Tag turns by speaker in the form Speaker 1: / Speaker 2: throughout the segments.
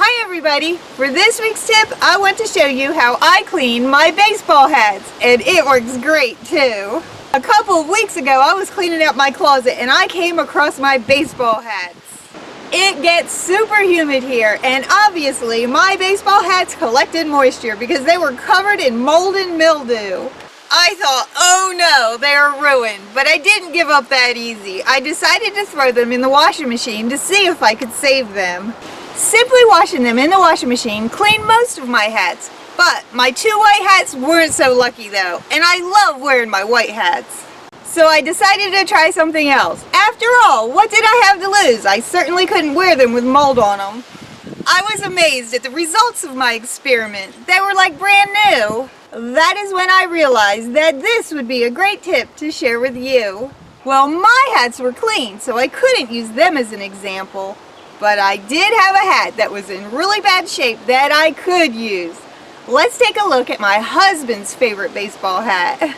Speaker 1: Hi everybody! For this week's tip, I want to show you how I clean my baseball hats, and it works great too. A couple of weeks ago, I was cleaning out my closet and I came across my baseball hats. It gets super humid here, and obviously my baseball hats collected moisture because they were covered in mold and mildew. I thought, oh no, they are ruined, but I didn't give up that easy. I decided to throw them in the washing machine to see if I could save them. Simply washing them in the washing machine cleaned most of my hats, but my two white hats weren't so lucky though, and I love wearing my white hats. So I decided to try something else. After all, what did I have to lose? I certainly couldn't wear them with mold on them. I was amazed at the results of my experiment. They were like brand new. That is when I realized that this would be a great tip to share with you. Well, my hats were clean, so I couldn't use them as an example. But I did have a hat that was in really bad shape that I could use. Let's take a look at my husband's favorite baseball hat.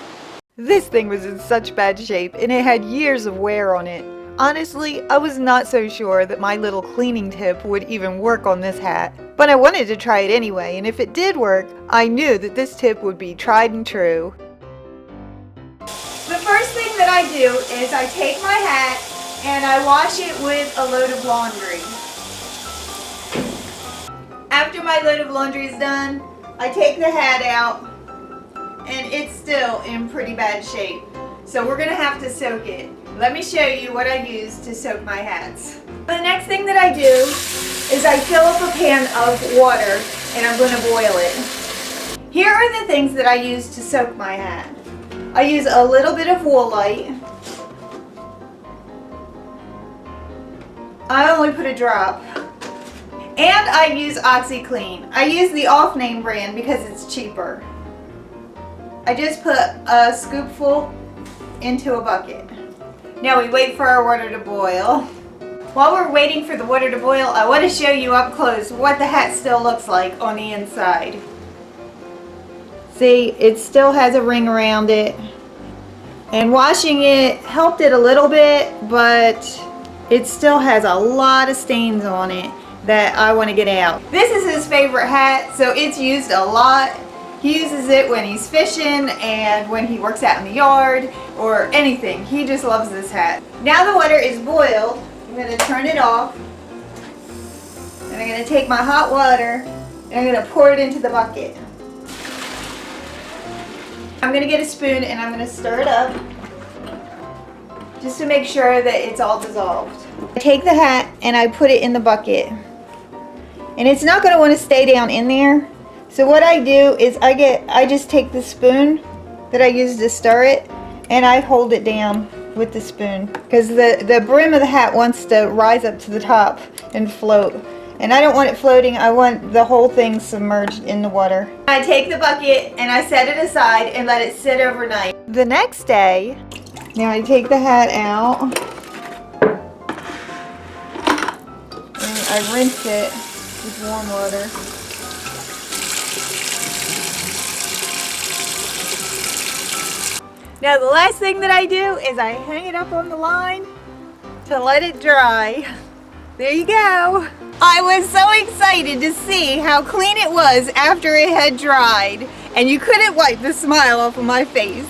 Speaker 1: This thing was in such bad shape and it had years of wear on it. Honestly, I was not so sure that my little cleaning tip would even work on this hat. But I wanted to try it anyway, and if it did work, I knew that this tip would be tried and true. The first thing that I do is I take my hat and I wash it with a load of laundry. After my load of laundry is done, I take the hat out and it's still in pretty bad shape. So we're gonna have to soak it. Let me show you what I use to soak my hats. The next thing that I do is I fill up a pan of water and I'm gonna boil it. Here are the things that I use to soak my hat. I use a little bit of Woolite. I only put a drop. And I use OxyClean. I use the off-name brand because it's cheaper. I just put a scoopful into a bucket. Now we wait for our water to boil. While we're waiting for the water to boil, I want to show you up close what the hat still looks like on the inside. See, it still has a ring around it. And washing it helped it a little bit, but it still has a lot of stains on it that I want to get out. This is his favorite hat, so it's used a lot. He uses it when he's fishing and when he works out in the yard or anything. He just loves this hat. Now the water is boiled. I'm going to turn it off. And I'm going to take my hot water and I'm going to pour it into the bucket. I'm going to get a spoon and I'm going to stir it up just to make sure that it's all dissolved. I take the hat and I put it in the bucket. And it's not going to want to stay down in there. So what I do is I just take the spoon that I use to stir it and I hold it down with the spoon because the brim of the hat wants to rise up to the top and float. And I don't want it floating, I want the whole thing submerged in the water. I take the bucket and I set it aside and let it sit overnight. The next day, now I take the hat out and I rinse it with warm water. Now the last thing that I do is I hang it up on the line to let it dry. There you go. I was so excited to see how clean it was after it had dried, and you couldn't wipe the smile off of my face.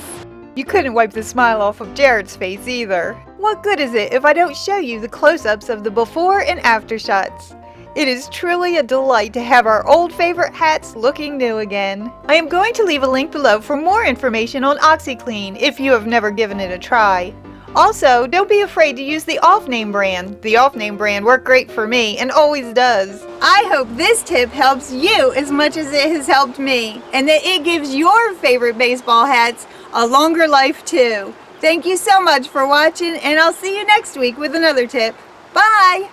Speaker 1: You couldn't wipe the smile off of Jared's face either. What good is it if I don't show you the close-ups of the before and after shots? It is truly a delight to have our old favorite hats looking new again. I am going to leave a link below for more information on OxyClean if you have never given it a try. Also, don't be afraid to use the off-name brand. The off-name brand worked great for me and always does. I hope this tip helps you as much as it has helped me, and that it gives your favorite baseball hats a longer life too. Thank you so much for watching, and I'll see you next week with another tip. Bye!